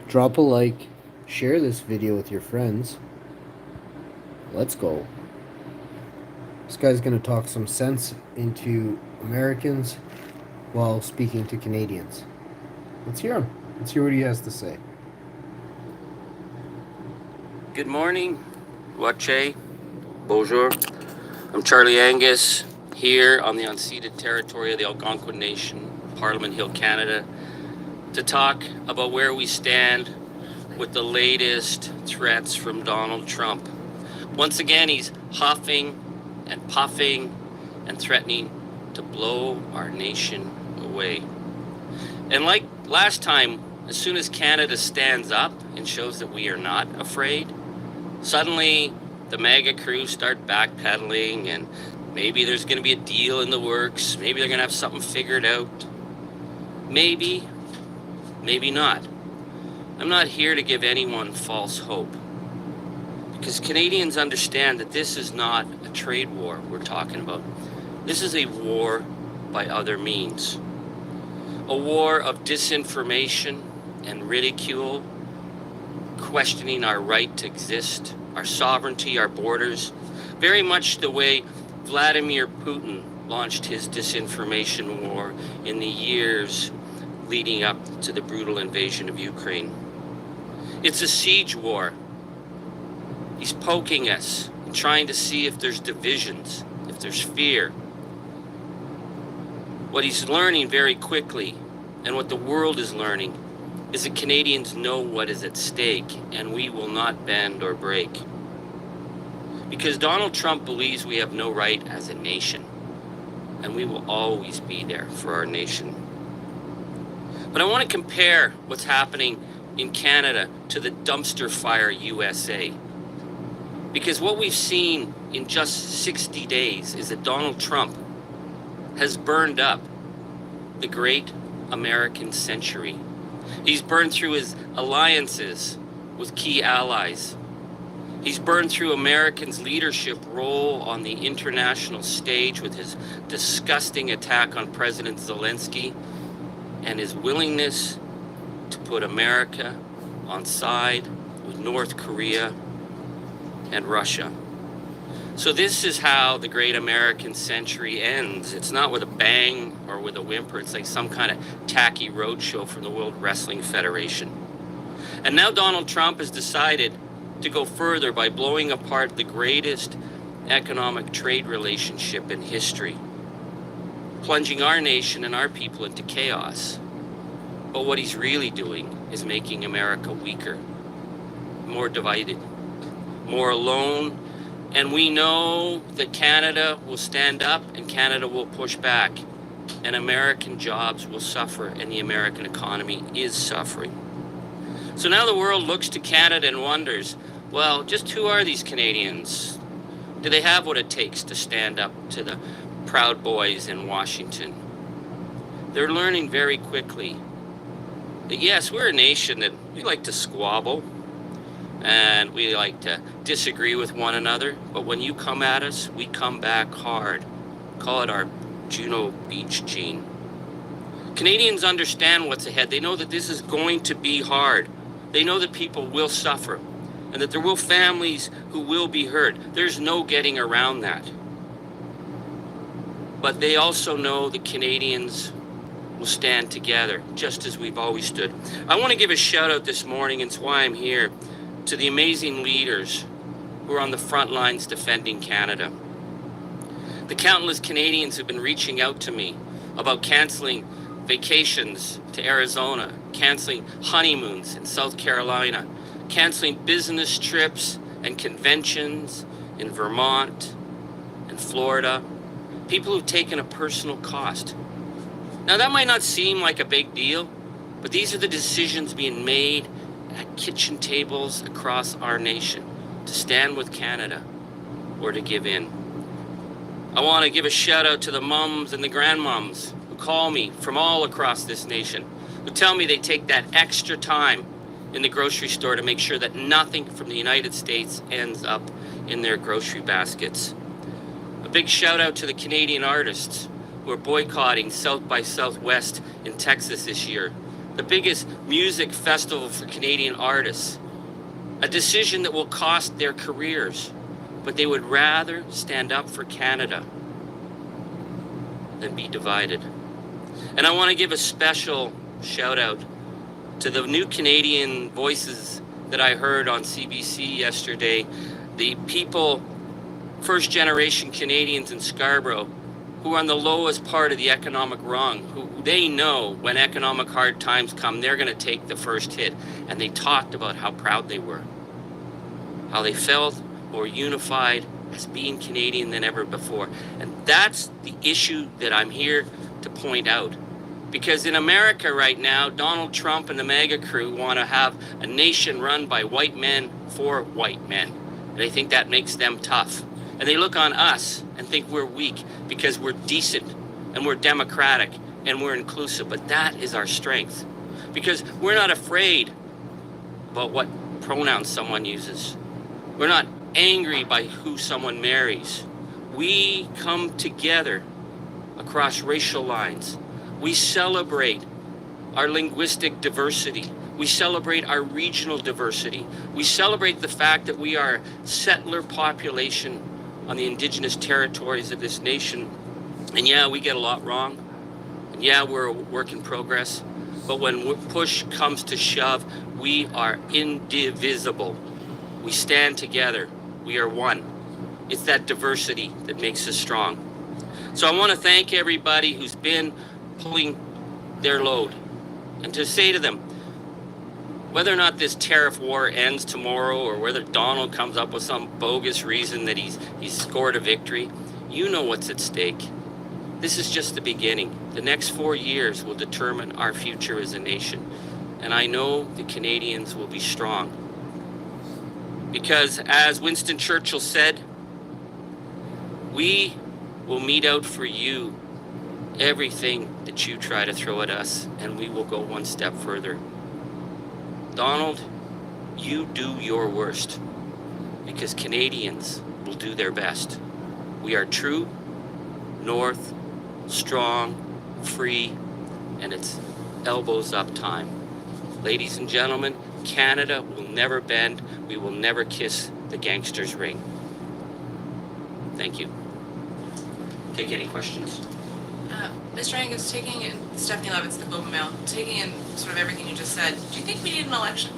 Drop a like, share this video with your friends. Let's go. This guy's going to talk some sense into Americans while speaking to Canadians. Let's hear him. Let's hear what he has to say. Good morning, Wache, bonjour. I'm Charlie Angus here on the unceded territory of the Algonquin Nation, Parliament Hill, Canada, to talk about where we stand with the latest threats from Donald Trump. Once again, he's huffing and puffing and threatening to blow our nation away. And like last time, as soon as Canada stands up and shows that we are not afraid, suddenly the MAGA crew start backpedaling, and maybe there's going to be a deal in the works. Maybe they're going to have something figured out. Maybe, maybe not. I'm not here to give anyone false hope, because Canadians understand that this is not a trade war we're talking about. This is a war by other means. A war of disinformation and ridicule, questioning our right to exist, our sovereignty, our borders, very much the way Vladimir Putin launched his disinformation war in the years leading up to the brutal invasion of Ukraine. It's a siege war. He's poking us and trying to see if there's divisions, if there's fear. What he's learning very quickly, and what the world is learning, is that Canadians know what is at stake, and we will not bend or break. Because Donald Trump believes we have no right as a nation, and we will always be there for our nation. But I want to compare what's happening in Canada to the dumpster fire USA. Because what we've seen in just 60 days is that Donald Trump has burned up the great American century. He's burned through his alliances with key allies. He's burned through Americans' leadership role on the international stage with his disgusting attack on President Zelensky and his willingness to put America on side with North Korea and Russia. So this is how the great American century ends. It's not with a bang or with a whimper. It's like some kind of tacky roadshow from the World Wrestling Federation. And now Donald Trump has decided to go further by blowing apart the greatest economic trade relationship in history, plunging our nation and our people into chaos. But what he's really doing is making America weaker, more divided, more alone. And we know that Canada will stand up and Canada will push back, and American jobs will suffer, and the American economy is suffering. So now the world looks to Canada and wonders, well, just who are these Canadians? Do they have what it takes to stand up to the Proud Boys in Washington? They're learning very quickly that yes, we're a nation that we like to squabble and we like to disagree with one another, but when you come at us, we come back hard. Call it our Juno Beach gene. Canadians understand what's ahead. They know that this is going to be hard. They know that people will suffer and that there will families who will be hurt. There's no getting around that. But they also know that Canadians will stand together, just as we've always stood. I want to give a shout out this morning, and it's why I'm here, to the amazing leaders who are on the front lines defending Canada. The countless Canadians who've been reaching out to me about canceling vacations to Arizona, canceling honeymoons in South Carolina, canceling business trips and conventions in Vermont and Florida. People who've taken a personal cost. Now that might not seem like a big deal, but these are the decisions being made at kitchen tables across our nation to stand with Canada or to give in. I want to give a shout out to the mums and the grandmoms who call me from all across this nation, who tell me they take that extra time in the grocery store to make sure that nothing from the United States ends up in their grocery baskets. A big shout out to the Canadian artists who are boycotting South by Southwest in Texas this year, the biggest music festival for Canadian artists, a decision that will cost their careers, but they would rather stand up for Canada than be divided. And I want to give a special shout out to the new Canadian voices that I heard on CBC yesterday, the people, first generation Canadians in Scarborough, who are on the lowest part of the economic rung, who they know when economic hard times come, they're going to take the first hit. And they talked about how proud they were, how they felt more unified as being Canadian than ever before. And that's the issue that I'm here to point out. Because in America right now, Donald Trump and the MAGA crew want to have a nation run by white men for white men. And they think that makes them tough. And they look on us and think we're weak because we're decent and we're democratic and we're inclusive. But that is our strength. Because we're not afraid about what pronouns someone uses. We're not angry by who someone marries. We come together across racial lines. We celebrate our linguistic diversity. We celebrate our regional diversity. We celebrate the fact that we are a settler population on the Indigenous territories of this nation. And yeah, we get a lot wrong. And yeah, we're a work in progress. But when push comes to shove, we are indivisible. We stand together. We are one. It's that diversity that makes us strong. So I want to thank everybody who's been pulling their load, and to say to them, whether or not this tariff war ends tomorrow or whether Donald comes up with some bogus reason that he's scored a victory, you know what's at stake. This is just the beginning. The next 4 years will determine our future as a nation. And I know the Canadians will be strong. Because as Winston Churchill said, we will mete out for you everything that you try to throw at us, and we will go one step further. Donald, you do your worst, because Canadians will do their best. We are true, north, strong, free, and it's elbows up time. Ladies and gentlemen, Canada will never bend. We will never kiss the gangster's ring. Thank you. Take any questions? Mr. Angus, Stephanie Levitt's the Globe and Mail, taking in sort of everything you just said, do you think we need an election?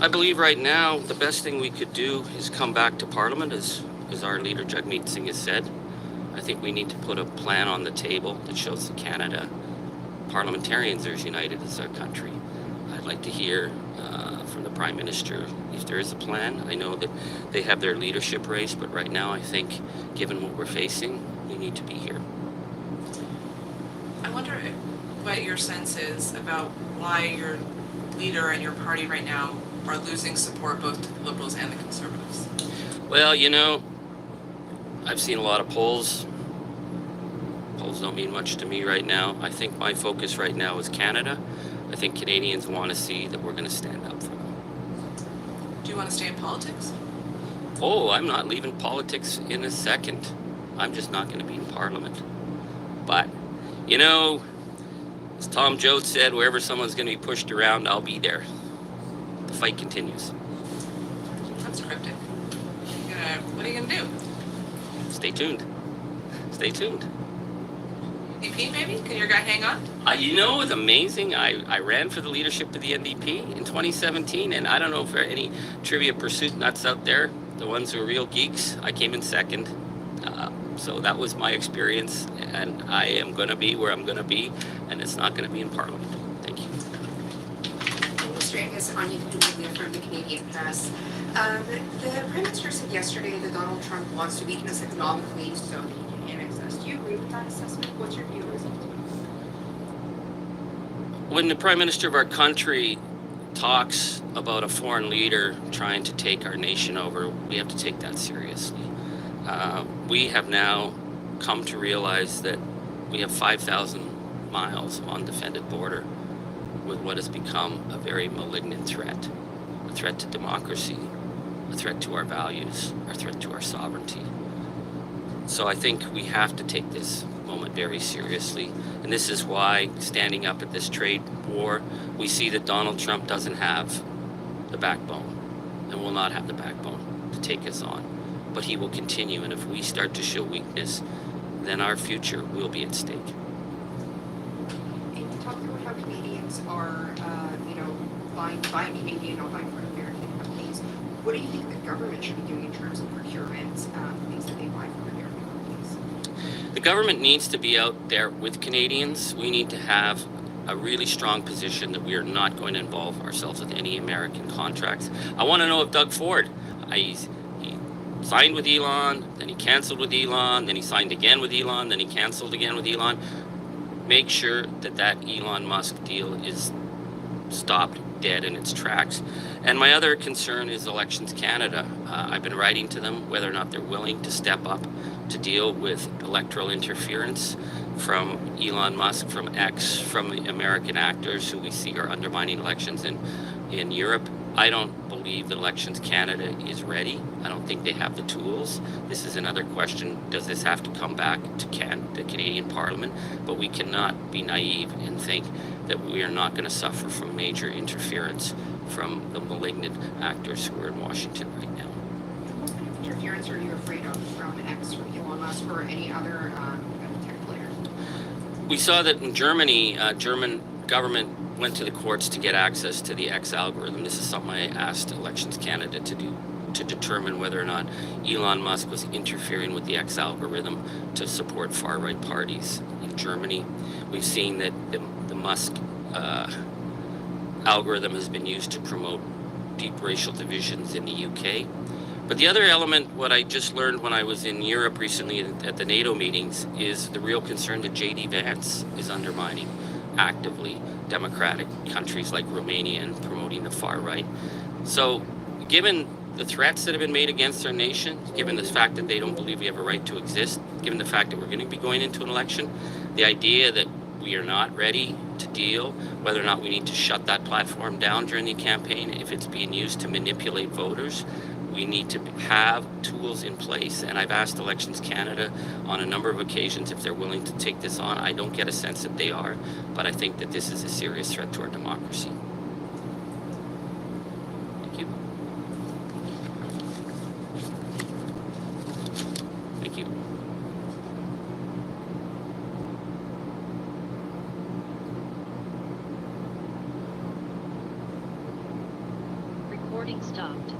I believe right now the best thing we could do is come back to Parliament, as our leader Jagmeet Singh has said. I think we need to put a plan on the table that shows that Canada parliamentarians are as united as our country. I'd like to hear from the Prime Minister if there is a plan. I know that they have their leadership race, but right now I think, given what we're facing, we need to be here. I wonder what your sense is about why your leader and your party right now are losing support both to the Liberals and the Conservatives. Well, you know, I've seen a lot of polls. Polls don't mean much to me right now. I think my focus right now is Canada. I think Canadians want to see that we're going to stand up for them. Do you want to stay in politics? Oh, I'm not leaving politics in a second. I'm just not going to be in Parliament. But, you know, as Tom Joad said, wherever someone's going to be pushed around, I'll be there. The fight continues. That's cryptic. What are you going to do? Stay tuned. Stay tuned. NDP, maybe? Can your guy hang on? You know, it was amazing. I ran for the leadership of the NDP in 2017, and I don't know if there are any Trivia Pursuit nuts out there, the ones who are real geeks. I came in second. So that was my experience, and I am going to be where I'm going to be, and it's not going to be in Parliament. Thank you. Mr. Angus, Anya Julia from the Canadian Press. The Prime Minister said yesterday that Donald Trump wants to weaken us economically so he can annex us. Do you agree with that assessment? What's your view? When the Prime Minister of our country talks about a foreign leader trying to take our nation over, we have to take that seriously. We have now come to realize that we have 5,000 miles of undefended border with what has become a very malignant threat, a threat to democracy, a threat to our values, a threat to our sovereignty. So I think we have to take this moment very seriously. And this is why, standing up at this trade war, we see that Donald Trump doesn't have the backbone and will not have the backbone to take us on. But he will continue, and if we start to show weakness, then our future will be at stake. And you talked about how Canadians are, buying Canadian, not buying from American companies. What do you think the government should be doing in terms of procurement, things that they buy from American companies? The government needs to be out there with Canadians. We need to have a really strong position that we are not going to involve ourselves with any American contracts. I want to know if Doug Ford, he signed with Elon, then he canceled with Elon, then he signed again with Elon, then he canceled again with Elon. Make sure that that Elon Musk deal is stopped dead in its tracks. And my other concern is Elections Canada. I've been writing to them whether or not they're willing to step up to deal with electoral interference from Elon Musk, from X, from the American actors who we see are undermining elections in Europe. I don't believe that Elections Canada is ready. I don't think they have the tools. This is another question. Does this have to come back to the Canadian Parliament? But we cannot be naive and think that we are not going to suffer from major interference from the malignant actors who are in Washington right now. What kind of interference are you afraid of from X, from Elon Musk, or any other tech player? We saw that in Germany, German government went to the courts to get access to the X algorithm. This is something I asked Elections Canada to do, to determine whether or not Elon Musk was interfering with the X algorithm to support far-right parties in Germany. We've seen that the Musk algorithm has been used to promote deep racial divisions in the UK. But the other element, what I just learned when I was in Europe recently at the NATO meetings, is the real concern that J.D. Vance is undermining actively democratic countries like Romania and promoting the far right. So given the threats that have been made against our nation, given the fact that they don't believe we have a right to exist, given the fact that we're going to be going into an election, the idea that we are not ready to deal, whether or not we need to shut that platform down during the campaign, if it's being used to manipulate voters, we need to have tools in place. And I've asked Elections Canada on a number of occasions if they're willing to take this on. I don't get a sense that they are, but I think that this is a serious threat to our democracy. Thank you. Thank you. Recording stopped.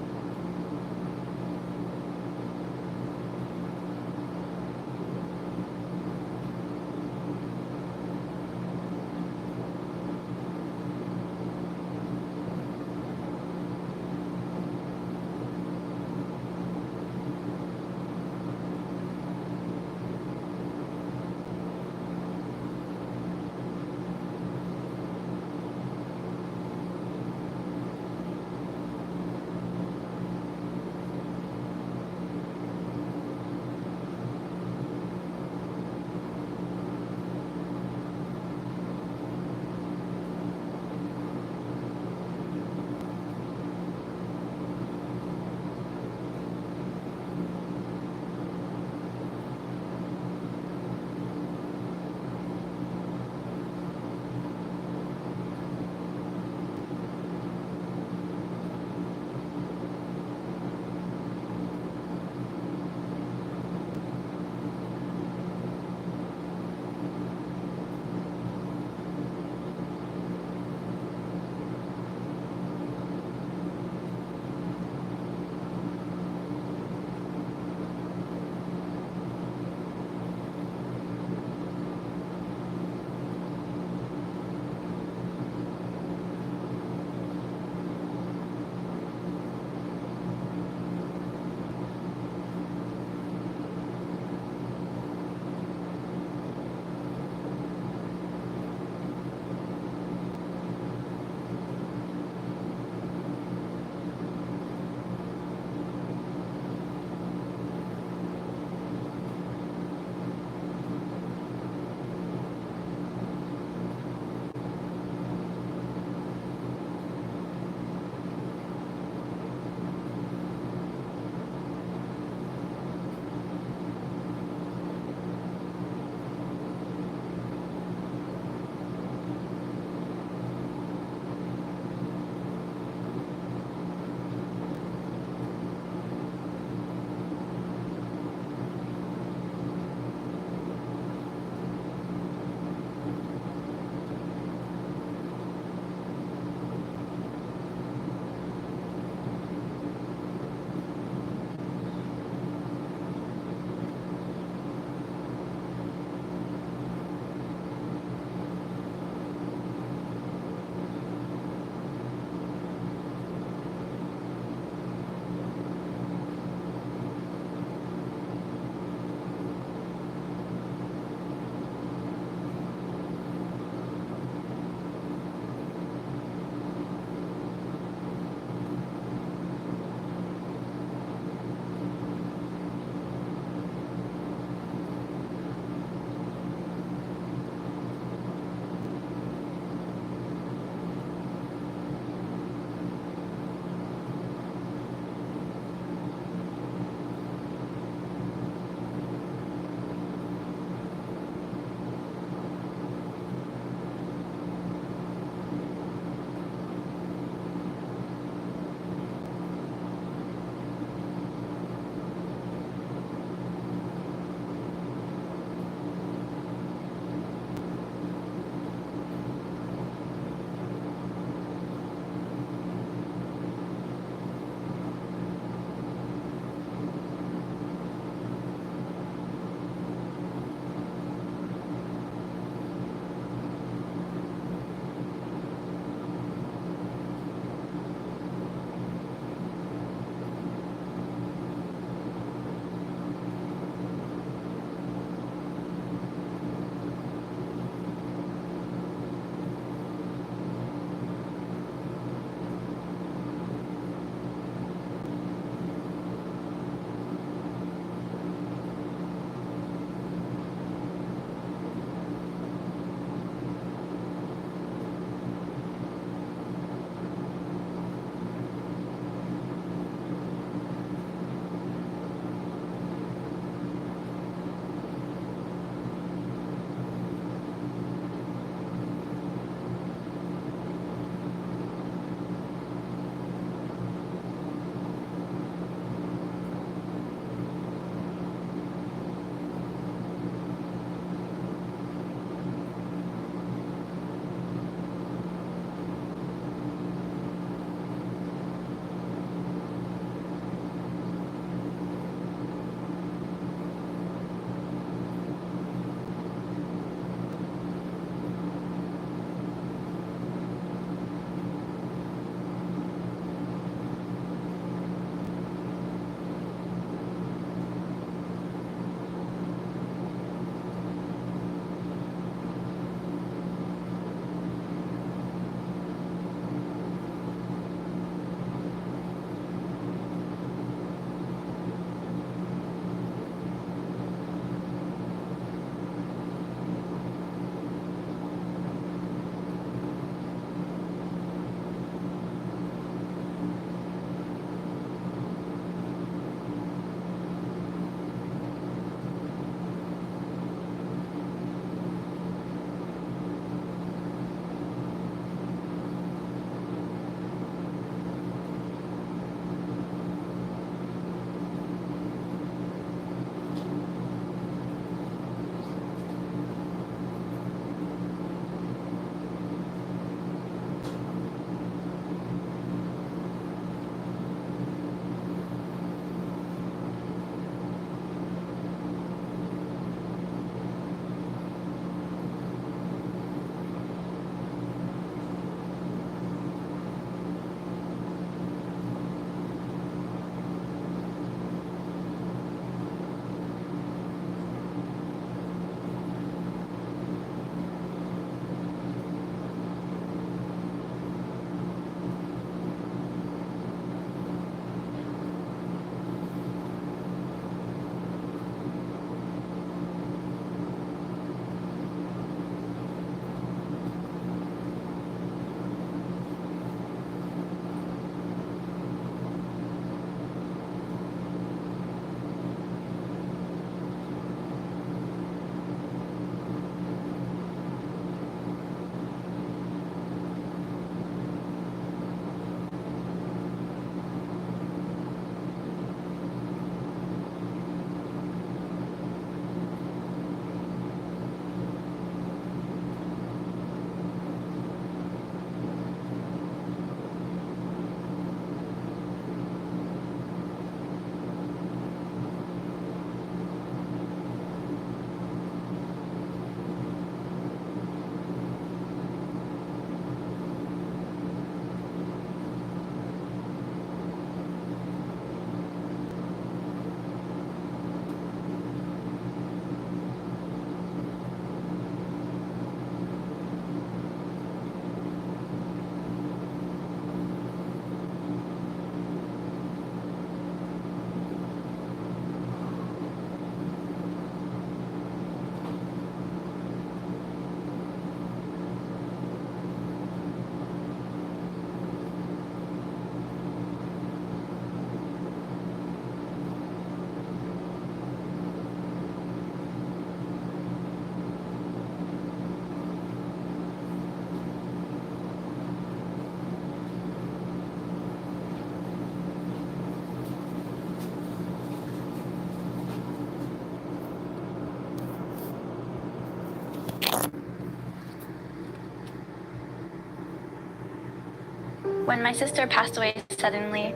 When my sister passed away suddenly,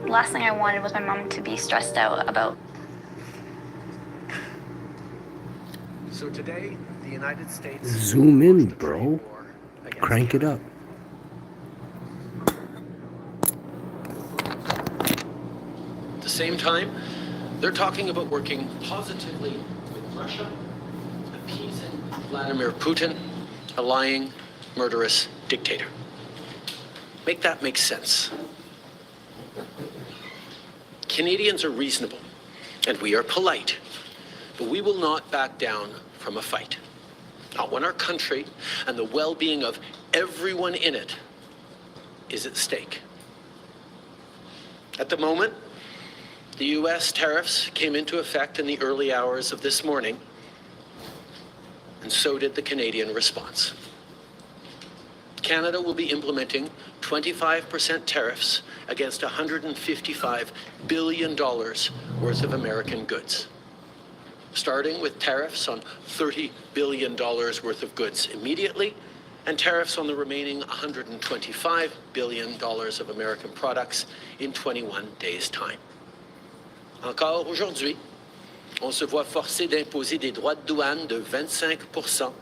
the last thing I wanted was my mom to be stressed out about. So today, the United States Zoom in, launched a bro. trade war against Crank it Canada. up. At the same time, they're talking about working positively with Russia, appeasing Vladimir Putin, a lying, murderous dictator. Make that make sense. Canadians are reasonable, and we are polite, but we will not back down from a fight. Not when our country and the well-being of everyone in it is at stake. At the moment, the U.S. tariffs came into effect in the early hours of this morning, and so did the Canadian response. Canada will be implementing 25% tariffs against $155 billion worth of American goods, starting with tariffs on $30 billion worth of goods immediately, and tariffs on the remaining $125 billion of American products in 21 days' time. Encore aujourd'hui, on se voit forcé d'imposer des droits de douane de 25%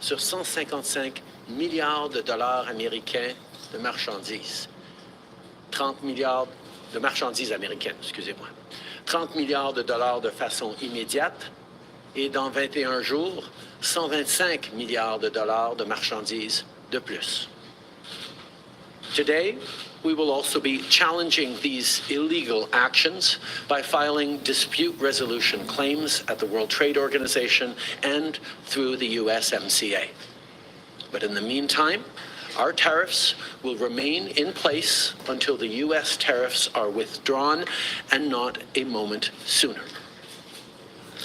sur 155 milliards de dollars américains de marchandises. 30 milliards de marchandises américaines, excusez-moi. 30 milliards de dollars de façon immédiate et dans 21 jours, 125 milliards de dollars de marchandises de plus. Today, we will also be challenging these illegal actions by filing dispute resolution claims at the World Trade Organization and through the USMCA. But in the meantime, our tariffs will remain in place until the U.S. tariffs are withdrawn, and not a moment sooner.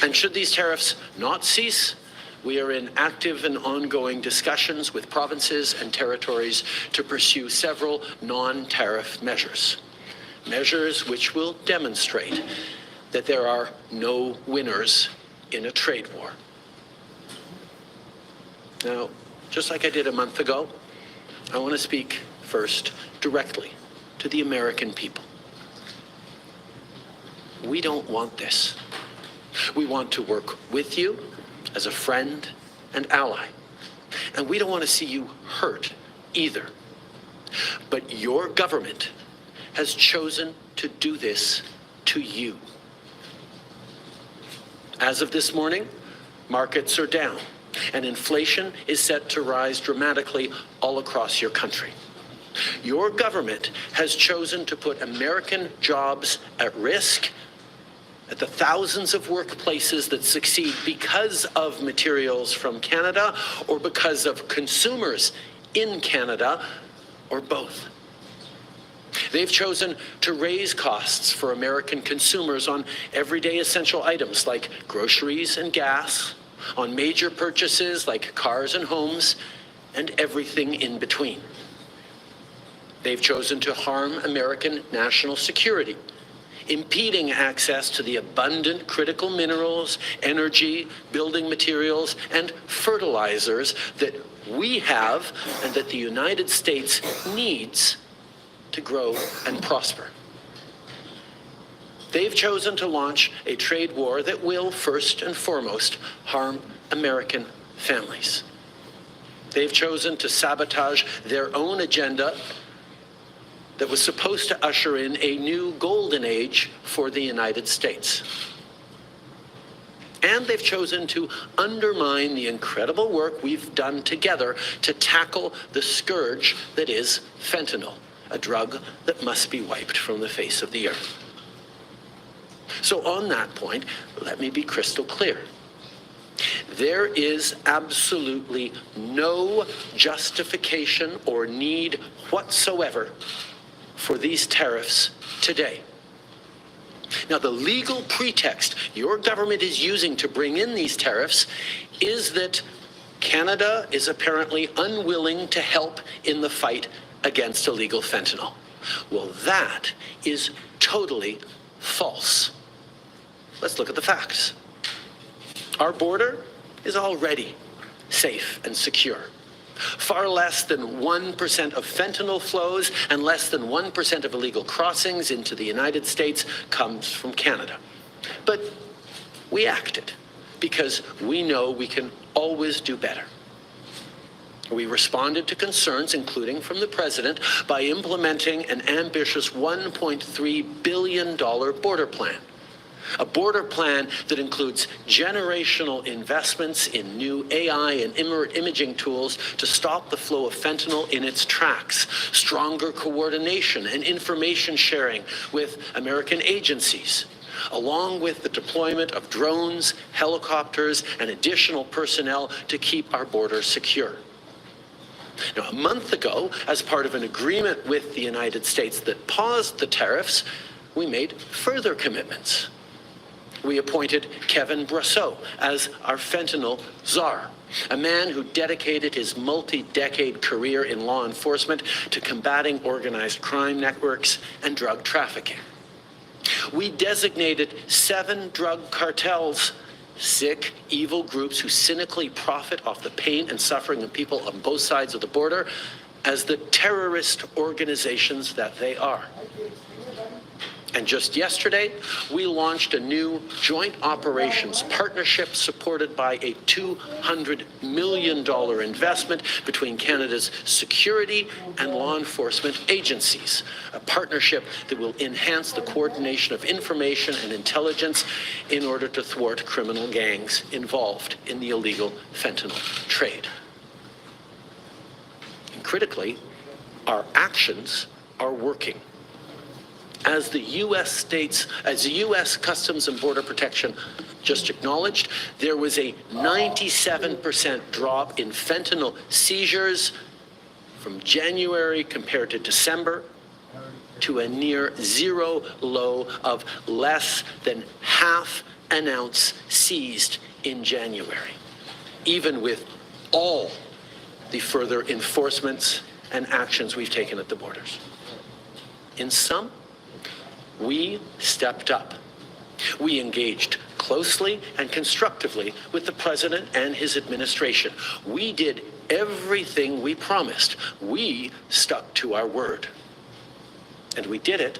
And should these tariffs not cease, we are in active and ongoing discussions with provinces and territories to pursue several non-tariff measures. Measures which will demonstrate that there are no winners in a trade war. Now, just like I did a month ago, I want to speak first directly to the American people. We don't want this. We want to work with you as a friend and ally. And we don't want to see you hurt either. But your government has chosen to do this to you. As of this morning, markets are down, and inflation is set to rise dramatically all across your country. Your government has chosen to put American jobs at risk, at the thousands of workplaces that succeed because of materials from Canada or because of consumers in Canada, or both. They've chosen to raise costs for American consumers on everyday essential items like groceries and gas, on major purchases like cars and homes, and everything in between. They've chosen to harm American national security, impeding access to the abundant critical minerals, energy, building materials, and fertilizers that we have and that the United States needs to grow and prosper. They've chosen to launch a trade war that will, first and foremost, harm American families. They've chosen to sabotage their own agenda that was supposed to usher in a new golden age for the United States. And they've chosen to undermine the incredible work we've done together to tackle the scourge that is fentanyl, a drug that must be wiped from the face of the earth. So on that point, let me be crystal clear. There is absolutely no justification or need whatsoever for these tariffs today. Now, the legal pretext your government is using to bring in these tariffs is that Canada is apparently unwilling to help in the fight against illegal fentanyl. Well, that is totally false. Let's look at the facts. Our border is already safe and secure. Far less than 1% of fentanyl flows and less than 1% of illegal crossings into the United States comes from Canada. But we acted because we know we can always do better. We responded to concerns, including from the President, by implementing an ambitious $1.3 billion border plan. A border plan that includes generational investments in new AI and imaging tools to stop the flow of fentanyl in its tracks, stronger coordination and information sharing with American agencies, along with the deployment of drones, helicopters, and additional personnel to keep our borders secure. Now, a month ago, as part of an agreement with the United States that paused the tariffs, we made further commitments. We appointed Kevin Brosseau as our fentanyl czar, a man who dedicated his multi-decade career in law enforcement to combating organized crime networks and drug trafficking. We designated 7 drug cartels, sick, evil groups who cynically profit off the pain and suffering of people on both sides of the border, as the terrorist organizations that they are. And just yesterday, we launched a new joint operations partnership supported by a $200 million investment between Canada's security and law enforcement agencies, a partnership that will enhance the coordination of information and intelligence in order to thwart criminal gangs involved in the illegal fentanyl trade. And critically, our actions are working. As the U.S. Customs and Border Protection just acknowledged, there was a 97% drop in fentanyl seizures from January compared to December, to a near zero low of less than half an ounce seized in January, even with all the further enforcements and actions we've taken at the borders. In sum, we stepped up. We engaged closely and constructively with the President and his administration. We did everything we promised. We stuck to our word. And we did it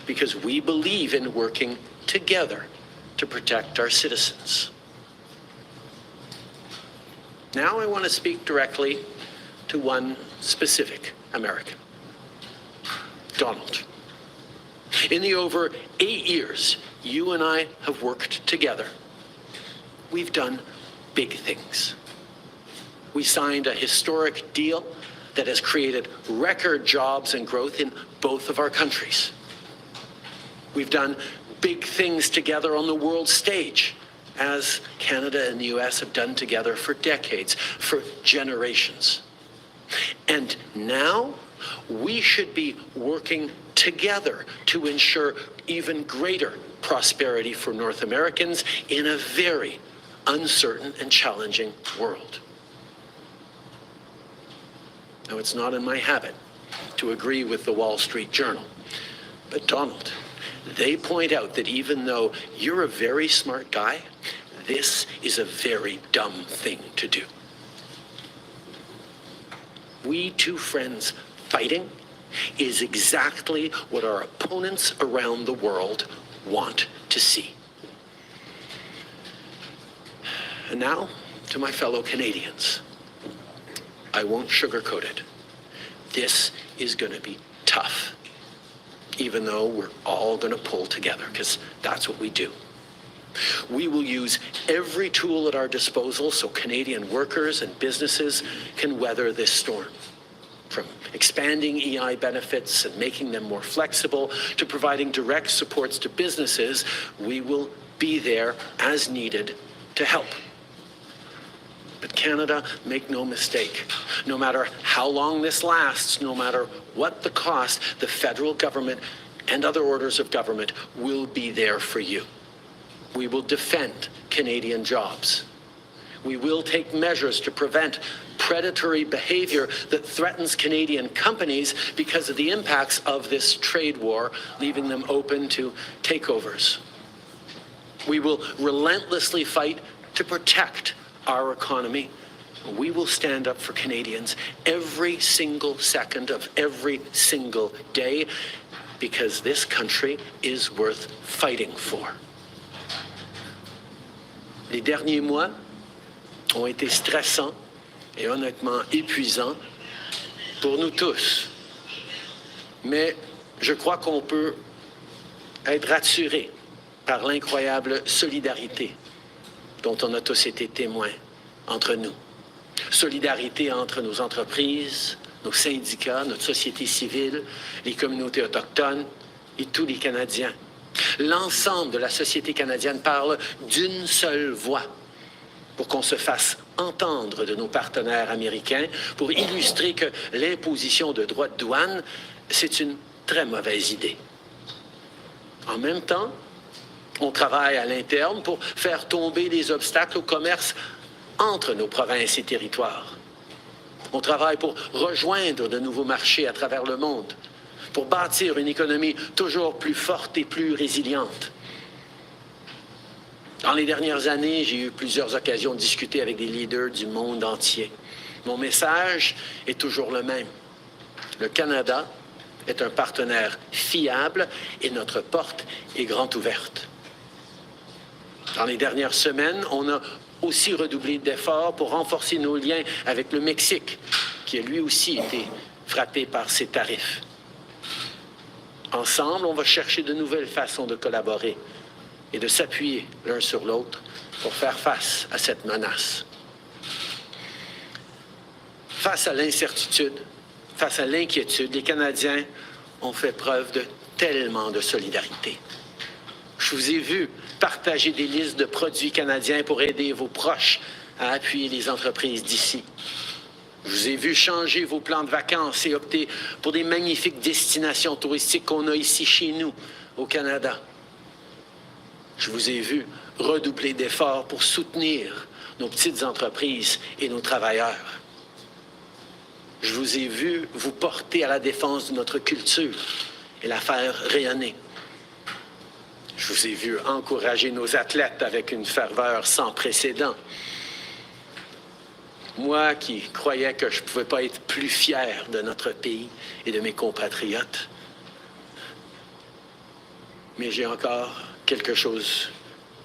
because we believe in working together to protect our citizens. Now I want to speak directly to one specific American, Donald. In the over 8 years you and I have worked together, we've done big things. We signed a historic deal that has created record jobs and growth in both of our countries. We've done big things together on the world stage, as Canada and the US have done together for decades, for generations. And now we should be working together to ensure even greater prosperity for North Americans in a very uncertain and challenging world. Now, it's not in my habit to agree with the Wall Street Journal, but Donald, they point out that even though you're a very smart guy, this is a very dumb thing to do. We two friends fighting is exactly what our opponents around the world want to see. And now, to my fellow Canadians, I won't sugarcoat it. This is going to be tough, even though we're all going to pull together, because that's what we do. We will use every tool at our disposal so Canadian workers and businesses can weather this storm. From expanding EI benefits and making them more flexible to providing direct supports to businesses, we will be there as needed to help. But Canada, make no mistake, no matter how long this lasts, no matter what the cost, the federal government and other orders of government will be there for you. We will defend Canadian jobs. We will take measures to prevent predatory behavior that threatens Canadian companies because of the impacts of this trade war, leaving them open to takeovers. We will relentlessly fight to protect our economy We will stand up for Canadians every single second of every single day because this country is worth fighting for. Les derniers mois ont été stressants et honnêtement épuisants pour nous tous. Mais je crois qu'on peut être rassuré par l'incroyable solidarité dont on a tous été témoins entre nous. Solidarité entre nos entreprises, nos syndicats, notre société civile, les communautés autochtones et tous les Canadiens. L'ensemble de la société canadienne parle d'une seule voix pour qu'on se fasse entendre de nos partenaires américains pour illustrer que l'imposition de droits de douane, c'est une très mauvaise idée. En même temps, on travaille à l'interne pour faire tomber les obstacles au commerce entre nos provinces et territoires. On travaille pour rejoindre de nouveaux marchés à travers le monde, pour bâtir une économie toujours plus forte et plus résiliente. Dans les dernières années, j'ai eu plusieurs occasions de discuter avec des leaders du monde entier. Mon message est toujours le même. Le Canada est un partenaire fiable et notre porte est grande ouverte. Dans les dernières semaines, on a aussi redoublé d'efforts pour renforcer nos liens avec le Mexique, qui a lui aussi été frappé par ces tarifs. Ensemble, on va chercher de nouvelles façons de collaborer et de s'appuyer l'un sur l'autre pour faire face à cette menace. Face à l'incertitude, face à l'inquiétude, les Canadiens ont fait preuve de tellement de solidarité. Je vous ai vu partager des listes de produits canadiens pour aider vos proches à appuyer les entreprises d'ici. Je vous ai vu changer vos plans de vacances et opter pour des magnifiques destinations touristiques qu'on a ici chez nous, au Canada. Je vous ai vu redoubler d'efforts pour soutenir nos petites entreprises et nos travailleurs. Je vous ai vu vous porter à la défense de notre culture et la faire rayonner. Je vous ai vu encourager nos athlètes avec une ferveur sans précédent. Moi qui croyais que je ne pouvais pas être plus fier de notre pays et de mes compatriotes. Mais j'ai encore quelque chose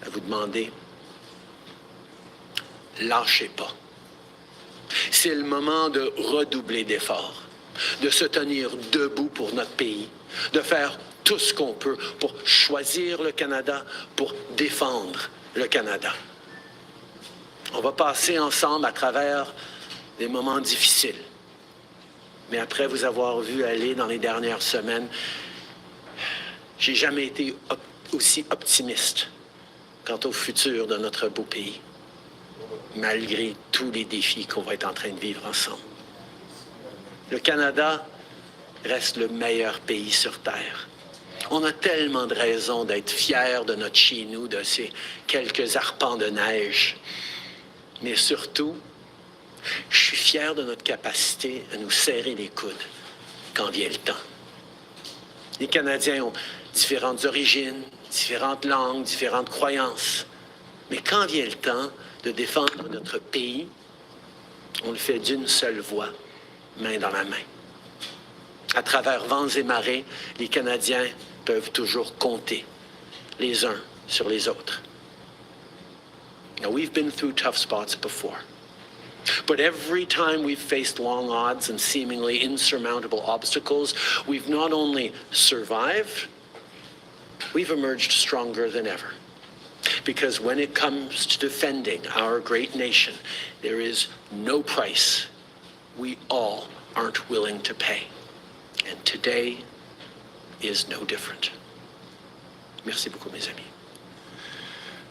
à vous demander. Lâchez pas. C'est le moment de redoubler d'efforts, de se tenir debout pour notre pays, de faire tout ce qu'on peut pour choisir le Canada, pour défendre le Canada. On va passer ensemble à travers des moments difficiles. Mais après vous avoir vu aller dans les dernières semaines, j'ai jamais été aussi optimiste quant au futur de notre beau pays, malgré tous les défis qu'on va être en train de vivre ensemble. Le Canada reste le meilleur pays sur Terre. On a tellement de raisons d'être fiers de notre chez nous, de ces quelques arpents de neige. Mais surtout, je suis fier de notre capacité à nous serrer les coudes quand vient le temps. Les Canadiens ont différentes origines, différentes langues, différentes croyances. Mais quand vient le temps de défendre notre pays, on le fait d'une seule voix, main dans la main. À travers vents et marées, les Canadiens peuvent toujours compter les uns sur les autres. Now, we've been through tough spots before. But every time we've faced long odds and seemingly insurmountable obstacles, we've not only survived, we've emerged stronger than ever. Because when it comes to defending our great nation, there is no price we all aren't willing to pay. And today is no different. Merci beaucoup, mes amis.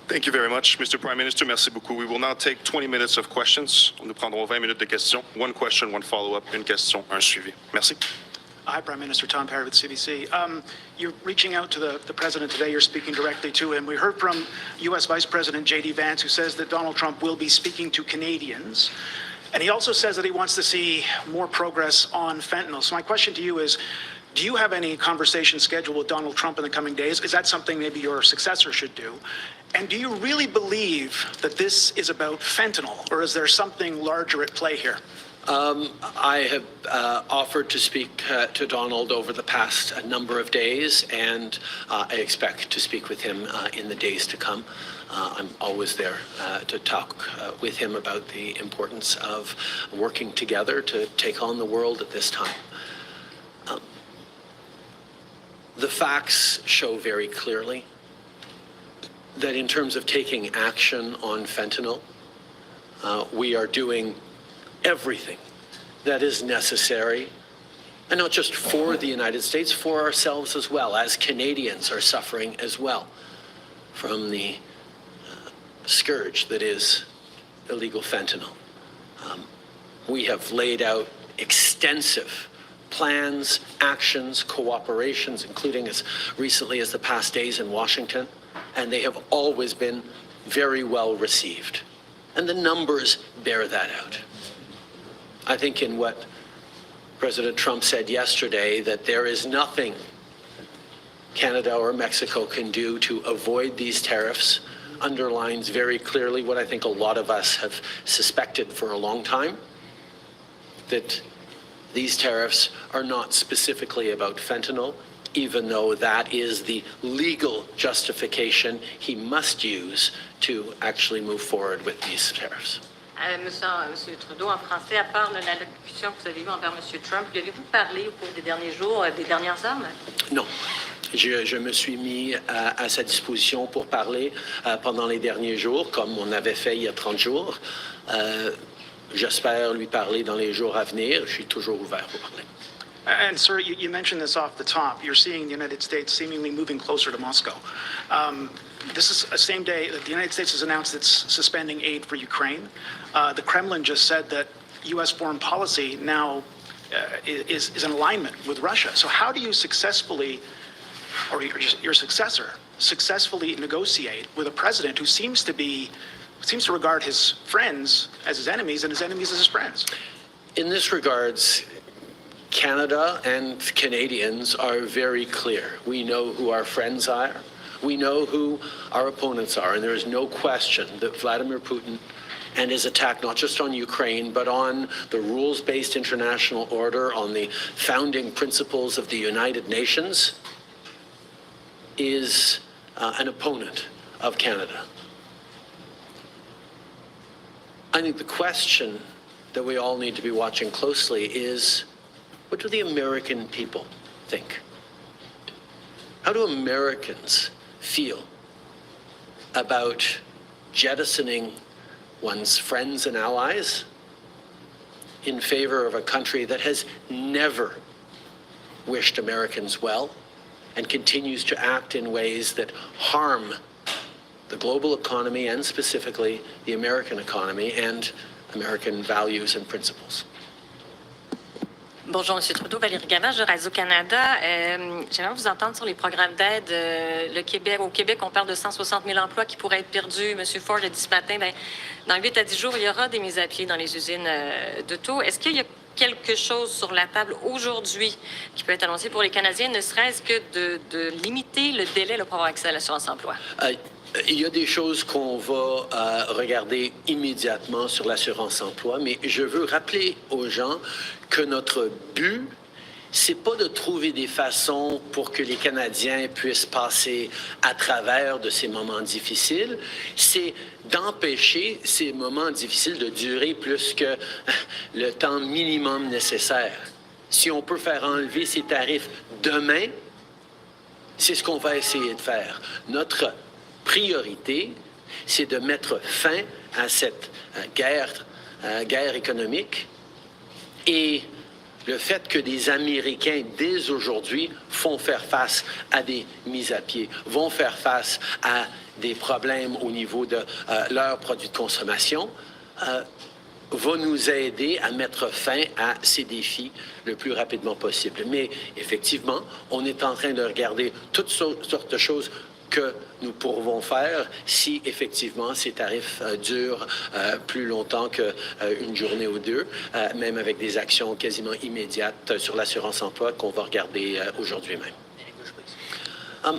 Thank you very much, Mr. Prime Minister. Merci beaucoup. We will now take 20 minutes of questions. Nous prendrons 20 minutes de questions. One question, one follow-up, une question, un suivi. Merci. Hi, Prime Minister. Tom Parry with CBC. You're reaching out to the president today. You're speaking directly to him. We heard from U.S. Vice President J.D. Vance, who says that Donald Trump will be speaking to Canadians. And he also says that he wants to see more progress on fentanyl. So my question to you is, do you have any conversation scheduled with Donald Trump in the coming days? Is that something maybe your successor should do? And do you really believe that this is about fentanyl, or is there something larger at play here? I have offered to speak to Donald over the past number of days, and I expect to speak with him in the days to come. I'm always there to talk with him about the importance of working together to take on the world at this time. The facts show very clearly that in terms of taking action on fentanyl, we are doing everything that is necessary, and not just for the United States, for ourselves as well, as Canadians are suffering as well from the scourge that is illegal fentanyl. We have laid out extensive plans, actions, cooperations, including as recently as the past days in Washington, and they have always been very well received. And the numbers bear that out. I think in what President Trump said yesterday, that there is nothing Canada or Mexico can do to avoid these tariffs, underlines very clearly what I think a lot of us have suspected for a long time, that these tariffs are not specifically about fentanyl, even though that is the legal justification he must use to actually move forward with these tariffs. Monsieur Trudeau, en français, à part l'allocution que vous avez eue envers Monsieur Trump, lui avez-vous parlé au cours des derniers jours, des dernières heures? Non. Je me suis mis à sa disposition pour parler pendant les derniers jours, comme on avait fait il y a 30 jours. J'espère lui parler dans les jours à venir. Je suis toujours ouvert pour parler. And, sir, you mentioned this off the top. You're seeing the United States seemingly moving closer to Moscow. This is the same day that the United States has announced it's suspending aid for Ukraine. The Kremlin just said that U.S. foreign policy now is in alignment with Russia. So how do you successfully, or your successor, successfully negotiate with a president who seems to regard his friends as his enemies and his enemies as his friends? In this regards, Canada and Canadians are very clear. We know who our friends are. We know who our opponents are. And there is no question that Vladimir Putin and his attack not just on Ukraine, but on the rules-based international order, on the founding principles of the United Nations, is an opponent of Canada. I think the question that we all need to be watching closely is, what do the American people think? How do Americans feel about jettisoning one's friends and allies in favor of a country that has never wished Americans well and continues to act in ways that harm the global economy and specifically the American economy and American values and principles? Bonjour, M. Trudeau, Valérie Gamache de Radio-Canada. J'aimerais vous entendre sur les programmes d'aide. Au Québec, on parle de 160 000 emplois qui pourraient être perdus. M. Ford a dit ce matin, dans 8 à 10 jours, il y aura des mises à pied dans les usines d'auto. Est-ce qu'il y a quelque chose sur la table aujourd'hui qui peut être annoncé pour les Canadiens, ne serait-ce que de limiter le délai pour avoir accès à l'assurance-emploi? Il y a des choses qu'on va regarder immédiatement sur l'assurance-emploi, mais je veux rappeler aux gens que notre but, c'est pas de trouver des façons pour que les Canadiens puissent passer à travers de ces moments difficiles, c'est d'empêcher ces moments difficiles de durer plus que le temps minimum nécessaire. Si on peut faire enlever ces tarifs demain, c'est ce qu'on va essayer de faire. Notre priorité, c'est de mettre fin à cette guerre économique, et le fait que des Américains, dès aujourd'hui, font faire face à des mises à pied, vont faire face à des problèmes au niveau de leurs produits de consommation, va nous aider à mettre fin à ces défis le plus rapidement possible. Mais effectivement, on est en train de regarder toutes sortes de choses que nous pourrons faire si effectivement ces tarifs durent plus longtemps qu'une journée ou deux, même avec des actions quasiment immédiates sur l'assurance-emploi qu'on va regarder aujourd'hui même.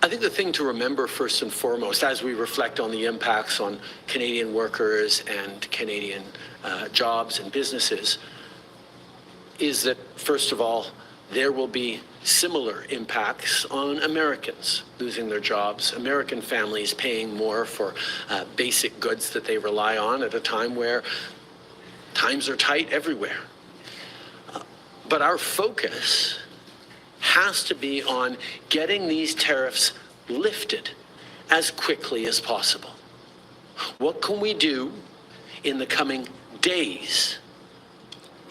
think the thing to remember first and foremost, as we reflect on the impacts on Canadian workers and Canadian jobs and businesses, is that, first of all, there will be similar impacts on Americans losing their jobs, American families paying more for basic goods that they rely on at a time where times are tight everywhere. But our focus has to be on getting these tariffs lifted as quickly as possible. What can we do in the coming days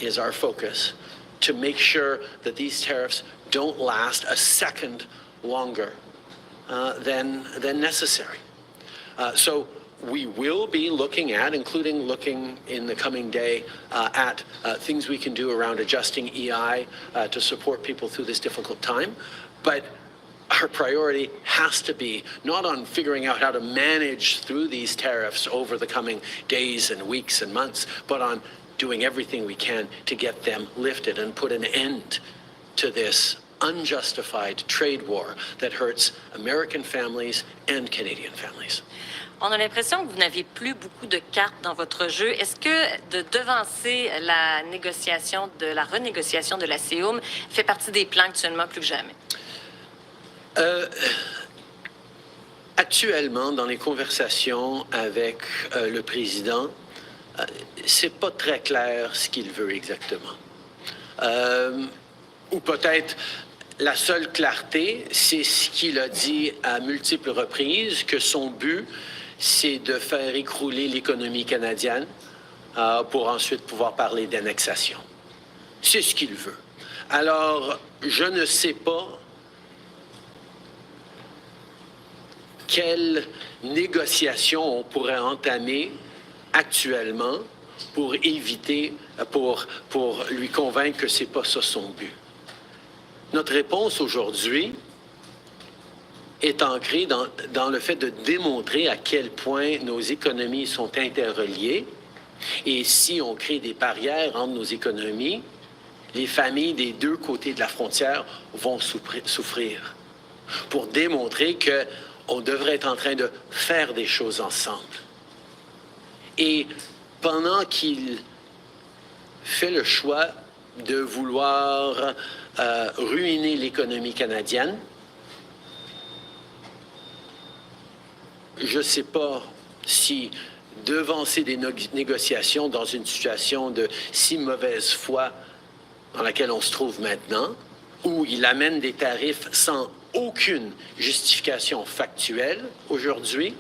is our focus to make sure that these tariffs don't last a second longer than necessary. So we will be looking at, including looking in the coming day at things we can do around adjusting EI to support people through this difficult time. But our priority has to be not on figuring out how to manage through these tariffs over the coming days and weeks and months, but on doing everything we can to get them lifted and put an end to this unjustified trade war that hurts American families and Canadian families. On a l'impression que vous n'avez plus beaucoup de cartes dans votre jeu. Est-ce que de devancer la renégociation de la CEUM fait partie des plans actuellement plus que jamais? Actuellement, dans les conversations avec le président, c'est pas très clair ce qu'il veut exactement. Ou peut-être la seule clarté, c'est ce qu'il a dit à multiples reprises, que son but, c'est de faire écrouler l'économie canadienne pour ensuite pouvoir parler d'annexation. C'est ce qu'il veut. Alors, je ne sais pas quelle négociation on pourrait entamer actuellement pour éviter, pour lui convaincre que c'est pas ça son but. Notre réponse aujourd'hui est ancrée dans le fait de démontrer à quel point nos économies sont interreliées. Et si on crée des barrières entre nos économies, les familles des deux côtés de la frontière vont souffrir. Pour démontrer qu'on devrait être en train de faire des choses ensemble. Et pendant qu'il fait le choix de vouloir ruiner l'économie canadienne, je ne sais pas si devancer des négociations dans une situation de si mauvaise foi dans laquelle on se trouve maintenant, où il amène des tarifs sans aucune justification factuelle aujourd'hui,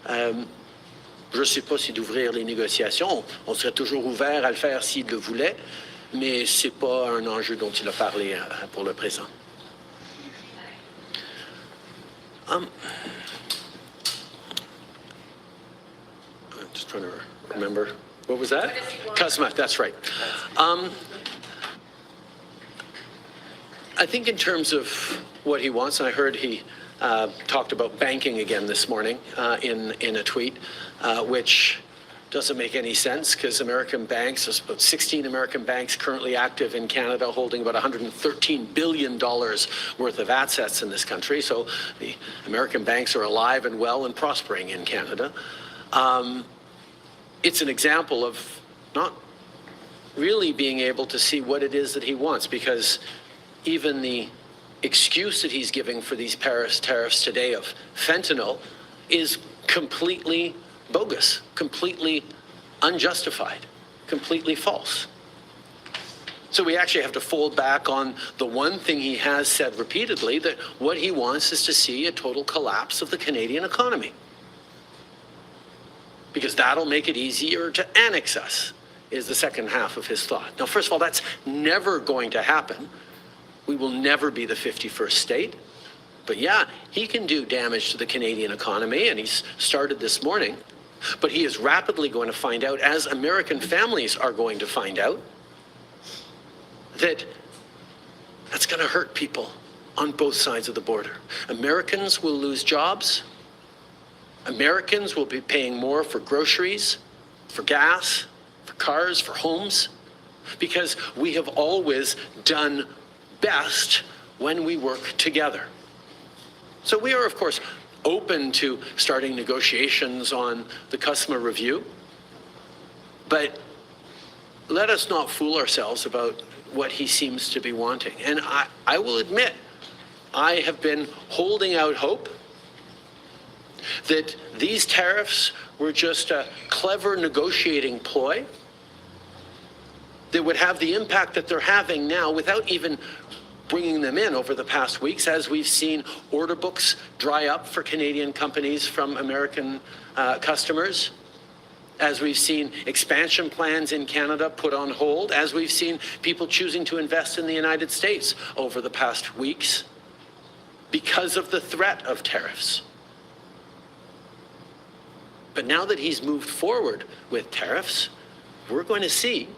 je ne sais pas si d'ouvrir les négociations. On serait toujours ouvert à le faire s'il le voulait, mais ce n'est pas un enjeu dont il a parlé pour le présent. I'm just trying to remember. What was that? CUSMA, that's right. I think in terms of what he wants, and I heard he talked about banking again this morning in a tweet, which doesn't make any sense because American banks, there's about 16 American banks currently active in Canada holding about $113 billion worth of assets in this country. So the American banks are alive and well and prospering in Canada. It's an example of not really being able to see what it is that he wants, because even the excuse that he's giving for these Paris tariffs today of fentanyl is completely bogus, completely unjustified, completely false. So we actually have to fold back on the one thing he has said repeatedly, that what he wants is to see a total collapse of the Canadian economy, because that'll make it easier to annex us, is the second half of his thought. Now, first of all, that's never going to happen. We will never be the 51st state. But yeah, he can do damage to the Canadian economy, and he's started this morning. But he is rapidly going to find out, as American families are going to find out, that that's going to hurt people on both sides of the border. Americans will lose jobs. Americans will be paying more for groceries, for gas, for cars, for homes, because we have always done best when we work together. So we are, of course, open to starting negotiations on the customer review, but let us not fool ourselves about what he seems to be wanting. And I will admit, I have been holding out hope that these tariffs were just a clever negotiating ploy that would have the impact that they're having now without even bringing them in over the past weeks, as we've seen order books dry up for Canadian companies from American customers, as we've seen expansion plans in Canada put on hold, as we've seen people choosing to invest in the United States over the past weeks because of the threat of tariffs. But now that he's moved forward with tariffs, we're going to see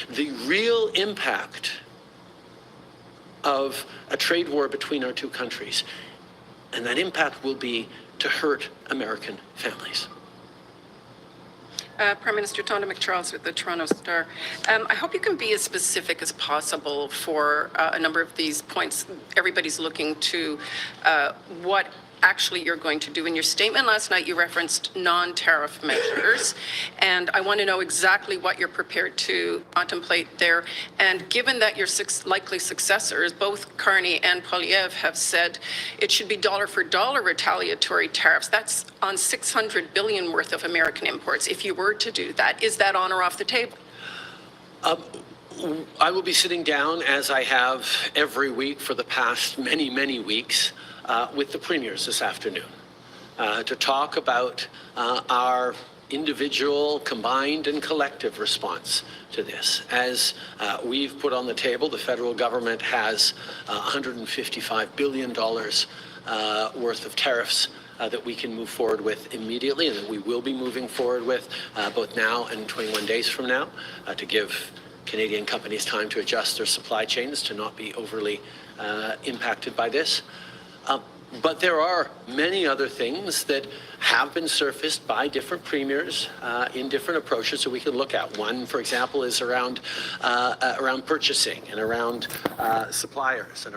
the real impact of a trade war between our two countries. And that impact will be to hurt American families. Prime Minister Tonda McCharles with the Toronto Star. I hope you can be as specific as possible for a number of these points. Everybody's looking to what actually you're going to do. In your statement last night, you referenced non-tariff measures, and I want to know exactly what you're prepared to contemplate there. And given that your likely successors, both Carney and Poilievre, have said it should be dollar for dollar retaliatory tariffs, that's on $600 billion worth of American imports. If you were to do that, is that on or off the table? I will be sitting down, as I have every week for the past many, many weeks, with the premiers this afternoon to talk about our individual, combined and collective response to this. As we've put on the table, the federal government has $155 billion worth of tariffs that we can move forward with immediately, and that we will be moving forward with both now and 21 days from now to give Canadian companies time to adjust their supply chains to not be overly impacted by this. But there are many other things that have been surfaced by different premiers in different approaches that we can look at. One, for example, is around purchasing and around suppliers and